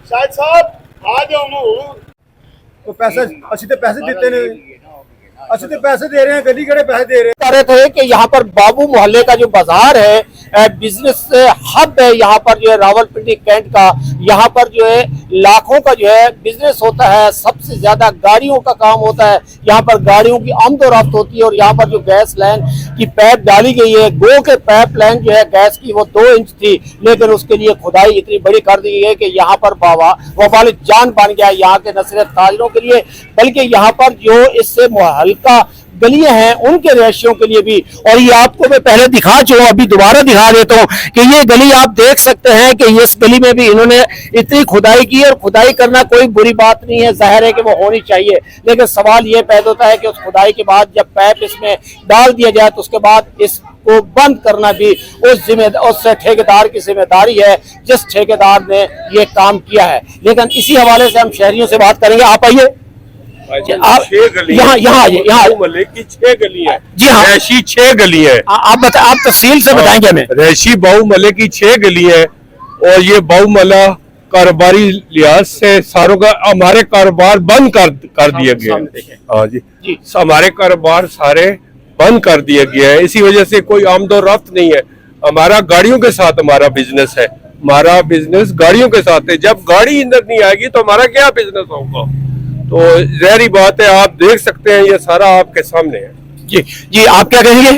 शाहिद साहब आ जाओ तो पैसे अच्छी तो पैसे देते ने अच्छे तो पैसे दे रहे हैं गली कड़े पैसे दे रहे हैं। कह रहे थे कि यहाँ पर बाबू मोहल्ले का जो बाजार है बिजनेस हब है, यहाँ पर जो है रावलपिंडी कैंट का, यहाँ पर जो है लाखों का जो है बिजनेस होता है, सबसे ज्यादा गाड़ियों का काम होता है, यहाँ पर गाड़ियों की आमदोरफ्त होती है। और यहाँ पर जो गैस लाइन की पाइप डाली गई है, गो के पाइप लाइन जो है गैस की वो 2 इंच थी, लेकिन उसके लिए खुदाई इतनी बड़ी कर दी है कि यहाँ पर वबाल जान बन गया यहाँ के न सिर्फ ताजरों के लिए बल्कि यहाँ पर जो इससे मुहल्का गलियां हैं उनके रहायशियों के लिए भी। और ये आपको मैं पहले दिखा चुका हूं, अभी दोबारा दिखा देता हूं कि ये गली आप देख सकते हैं कि इस गली में भी इन्होंने इतनी खुदाई की। और खुदाई करना कोई बुरी बात नहीं है, जाहिर है कि वो होनी चाहिए, लेकिन सवाल ये पैदा होता है कि उस खुदाई के बाद जब पाइप इसमें डाल दिया जाए तो उसके बाद इसको बंद करना भी उस ठेकेदार की जिम्मेदारी है जिस ठेकेदार ने ये काम किया है। लेकिन इसी हवाले से हम शहरियों से बात करेंगे। आप आइए, आप 6 गली यहाँ मोहल्ले की 6 गली है जी हाँ, रैशी 6 गली है। आप तफसील से बताएंगे हमें। रैशी बाऊ मोहल्ले की 6 गली है और ये बाऊ मोहल्ला कारोबारी लिहाज से सारों का हमारे कारोबार बंद कर दिया गया है। हाँ जी, हमारे कारोबार सारे बंद कर दिया गया है। इसी वजह से कोई आमदोरफ्त नहीं है। हमारा गाड़ियों के साथ हमारा बिजनेस है, हमारा बिजनेस गाड़ियों के साथ है। जब गाड़ी अंदर नहीं आएगी तो हमारा क्या बिजनेस होगा? तो जहरी बात है, आप देख सकते हैं ये सारा आपके सामने है। जी आप क्या कहेंगे?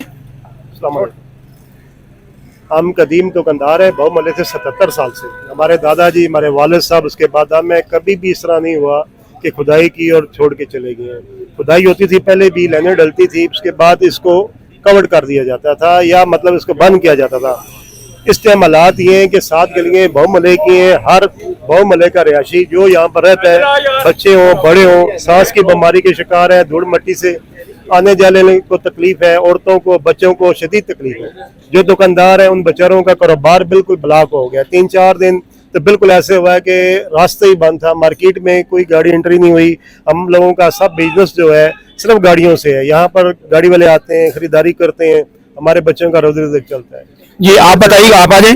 हम कदीम दुकानदार है बहु मोहल्ले से 77 साल से। हमारे दादाजी, हमारे वालिद साहब, उसके बाद हमें कभी भी इस तरह नहीं हुआ कि खुदाई की और छोड़ के चले गए। खुदाई होती थी, पहले भी लाइनें डलती थी, उसके बाद इसको कवर कर दिया जाता था या मतलब इसको बंद किया जाता था। इस टाइम हालात ये हैं कि 7 गलियाँ बहु मोहल्ले की हैं। हर बहु मोहल्ले का रिहायशी जो यहाँ पर रहता है, बच्चे हों बड़े हों, सांस की बीमारी के शिकार है, धूल मिट्टी से आने जाने को तकलीफ है, औरतों को बच्चों को शदीद तकलीफ है। जो दुकानदार है उन बेचारों का कारोबार बिल्कुल ब्लॉक हो गया। 3-4 दिन तो बिल्कुल ऐसे हुआ है कि रास्ते ही बंद था, मार्केट में कोई गाड़ी एंट्री नहीं हुई। हम लोगों का सब बिजनेस जो है सिर्फ गाड़ियों से है। यहाँ पर गाड़ी वाले आते हैं, खरीदारी करते हैं, हमारे बच्चों का रोजी रोटी चलता है। जी आप बताइए, आप आ जाए।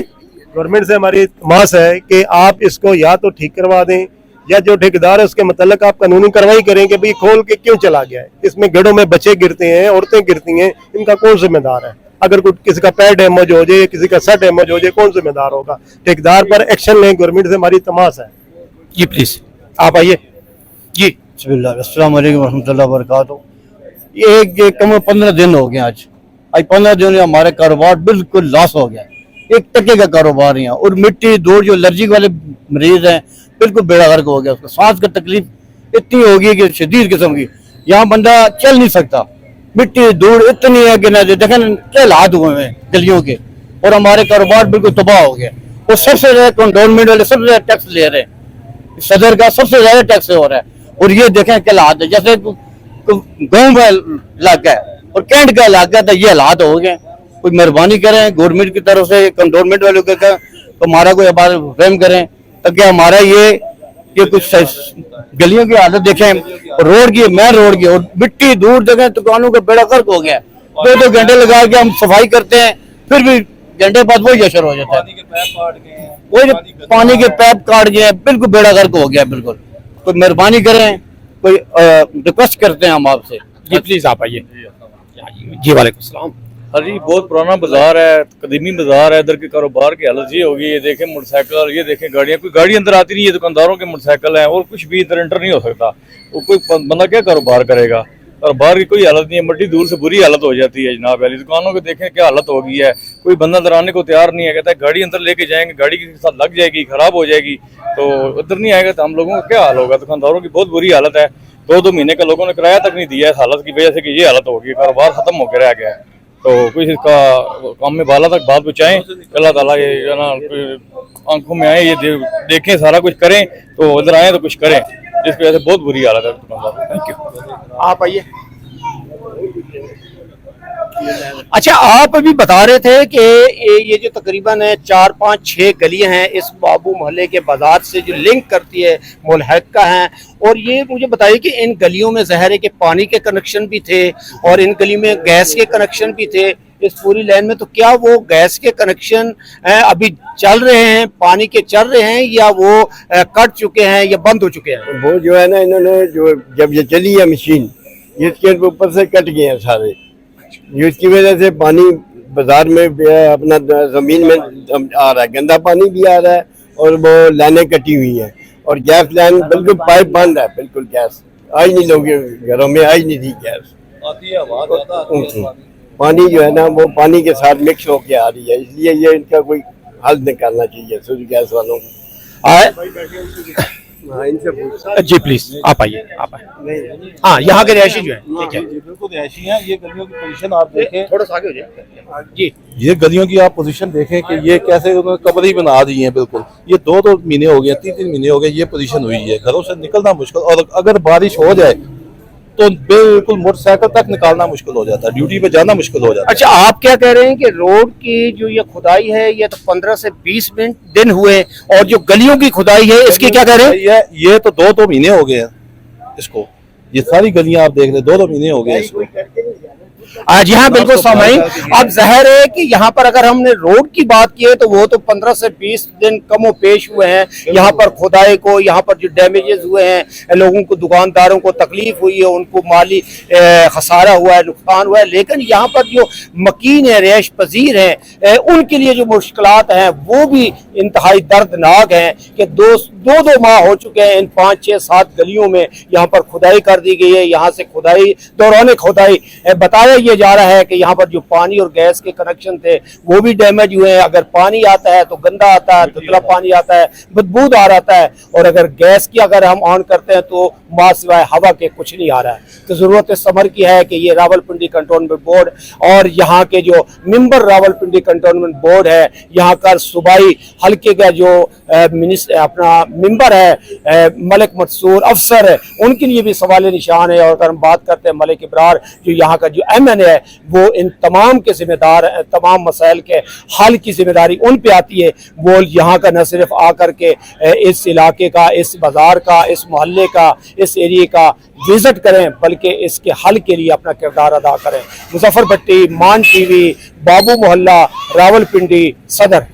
गवर्नमेंट से हमारी तमाश है कि आप इसको या तो ठीक करवा दें या जो ठेकेदार है उसके मतलब आप कानूनी कार्रवाई करें कि भाई खोल के क्यों चला गया है। इसमें गड्ढों में बच्चे गिरते हैं, औरतें गिरती हैं, इनका कौन जिम्मेदार है? अगर कोई किसी का पैर डैमेज हो जाए, किसी का सर डैमेज हो जाए, कौन जिम्मेदार होगा? ठेकेदार पर एक्शन लें, गवर्नमेंट से हमारी तमाश है। जी प्लीज आप आइए। जी अस्सलाम वालेकुम रहमतुल्लाहि व बरकातहू। ये कम 15 दिन हो गए। आज 15 दिन में हमारे कारोबार बिल्कुल लॉस हो गया, 1 टके का कारोबार नहीं है। और मिट्टी धूल जो एलर्जी वाले मरीज हैं बिल्कुल बेड़ा गर्क हो गया, उसको सांस की तकलीफ इतनी होगी कि शदीद किस्म की, यहाँ बंदा चल नहीं सकता। मिट्टी धूल इतनी है कि देखें क्या हालात हुए हैं गलियों के, और हमारे कारोबार बिल्कुल तबाह हो गया। और सबसे ज्यादा कंटोनमेंट वाले सबसे ज्यादा टैक्स ले रहे हैं, सदर का सबसे ज्यादा टैक्स हो रहा है। और ये देखें क्या हालात है, जैसे गाँव में इलाका है और कैंट का इलाका था, ये हालात हो गए। कोई मेहरबानी करें गवर्नमेंट की तरफ से, कंटोनमेंट वालों का तो हमारा कोई रहम करें ताकि हमारा ये कुछ गलियों की हालत देखें, रोड की मेन रोड की, और मिट्टी दूर देखें दुकानों का बेड़ा गर्क हो गया। 2-2 घंटे लगा के हम सफाई करते हैं, फिर भी घंटे बाद वही असर हो जाता है। वही पानी के पाइप काट गए, बिल्कुल बेड़ा गर्क हो गया बिल्कुल। कोई मेहरबानी करें, कोई रिक्वेस्ट करते हैं हम आपसे। जी प्लीज आप आइए। जी वालेकुम सलाम। हाँ जी, बहुत पुराना बाजार है, कदीमी बाजार है। इधर के कारोबार की हालत ये होगी, ये देखें मोटरसाइकिल, ये देखें गाड़ियाँ, कोई गाड़ी अंदर आती नहीं है, दुकानदारों के मोटरसाइकिल हैं और कुछ भी इधर एंटर नहीं हो सकता। वो कोई बंदा क्या कारोबार करेगा? कारोबार की कोई हालत नहीं है, मट्टी धूल से बुरी हालत हो जाती है जनाब। वाली दुकानों को देखें क्या हालत हो गई है, कोई बंदा अंदर आने को तैयार नहीं है, कहता है गाड़ी अंदर लेके जाएंगे, गाड़ी के साथ लग जाएगी, खराब हो जाएगी, तो उधर नहीं आएगा तो हम लोगों का क्या हाल होगा? दुकानदारों की बहुत बुरी हालत है। 2-2 महीने का लोगों ने किराया तक नहीं दिया इस हालत की वजह से कि ये हालत होगी, कारोबार खत्म होकर रह गया है। तो कुछ इसका काम में बाला तक बात पहुँचाएं, अल्लाह ताला ये ना आंखों में आए, ये देखें, सारा कुछ करें, तो उधर आए तो कुछ करें, जिसकी वजह से बहुत बुरी हालत है दुकानदार। Thank you. आप आइए। अच्छा, आप अभी बता रहे थे कि ये जो तकरीबन 4, 5, 6 गलियां हैं इस बाबू मोहल्ले के बाजार से जो लिंक करती है मुल्हका हैं, और ये मुझे बताइए कि इन गलियों में ज़ाहिर है कि पानी के कनेक्शन भी थे और इन गली में गैस के कनेक्शन भी थे इस पूरी लाइन में, तो क्या वो गैस के कनेक्शन अभी चल रहे हैं, पानी के चल रहे हैं, या वो कट चुके हैं या बंद हो चुके हैं? वो जो है ना, इन्होंने जो जब ये चली है मशीन, इसके ऊपर से कट गए हैं सारे, जिसकी वजह से पानी बाजार में अपना जमीन में आ रहा है, गंदा पानी भी आ रहा है और वो लाइनें कटी हुई हैं, और गैस लाइन बिल्कुल पाइप बंद है, बिल्कुल गैस आई नहीं, लोग घरों में आई नहीं थी गैस, पानी जो है ना वो पानी के साथ मिक्स होके आ रही है, इसलिए ये इनका कोई हल निकालना चाहिए सूर्य गैस वालों को। जी प्लीज आप आइए, आप आइए। हाँ, यहाँ के रहायशी जो है, ठीक है, बिल्कुल रहायशी हैं। ये गलियों की पोजीशन आप देखें, थोड़ा सा आगे हो जाए जी। ये गलियों की आप पोजीशन देखें कि ये कैसे उन्होंने कमरे बना दी हैं, बिल्कुल ये 2-2 महीने हो गए, 3-3 महीने हो गए, ये पोजीशन हुई है, घरों से निकलना मुश्किल, और अगर बारिश हो जाए तो बिल्कुल मोटरसाइकिल तक निकालना मुश्किल हो जाता है, ड्यूटी पे जाना मुश्किल हो जाता है। अच्छा, आप क्या कह रहे हैं कि रोड की जो ये खुदाई है ये तो 15 से 20 दिन हुए, और जो गलियों की खुदाई है इसकी क्या कह रहे हैं? ये तो 2-2 महीने हो गए हैं इसको, ये सारी गलियां आप देख रहे, 2-2 महीने हो गए इसको। आज यहाँ बिल्कुल सामाइन, अब ज़ाहिर है कि यहाँ पर अगर हमने रोड की बात की है तो वो तो 15 से 20 दिन कमो पेश हुए हैं, यहाँ पर खुदाई को, यहाँ पर जो डैमेजेस हुए हैं, लोगों को, दुकानदारों को तकलीफ हुई है, उनको माली खसारा हुआ है, नुकसान हुआ है, लेकिन यहाँ पर जो मकीन है, रिहाइश पजीर हैं, उनके लिए जो मुश्किलात हैं वो भी इंतहाई दर्दनाक हैं कि दो माह हो चुके हैं इन 5, 6, 7 गलियों में यहाँ पर खुदाई कर दी गई है। यहाँ से खुदाई, दौरान खुदाई बताया ये जा रहा है कि यहाँ पर जो पानी और गैस के कनेक्शन थे वो भी डैमेज हुए हैं, अगर पानी आता है तो गंदा आता है, धुंधला पानी आता है, बदबूदार आता है, और अगर गैस की अगर हम ऑन करते हैं तो मां सिवाय हवा के कुछ नहीं आ रहा है। तो जरूरत इस समर की है कि ये रावलपिंडी कंटोनमेंट बोर्ड और यहाँ के जो मेंबर रावलपिंडी कंटोनमेंट बोर्ड है, यहाँ का सूबाई हल्के का जो अपना मेंबर है मलिक मंसूर अफसर है, उनके लिए भी सवाल निशान है। और अगर हम बात करते हैं मलिक इब्रार जो यहाँ का जो MN है, वो इन तमाम के जिम्मेदार, तमाम मसाइल के हल की जिम्मेदारी उन पे आती है। वो यहाँ का न सिर्फ आकर के इस इलाके का, इस बाजार का, इस मोहल्ले का, इस एरिए का विजिट करें, बल्कि इसके हल के लिए अपना किरदार अदा करें। मुजफ्फर भट्टी, मान TV, बाबू मोहल्ला, रावलपिंडी सदर।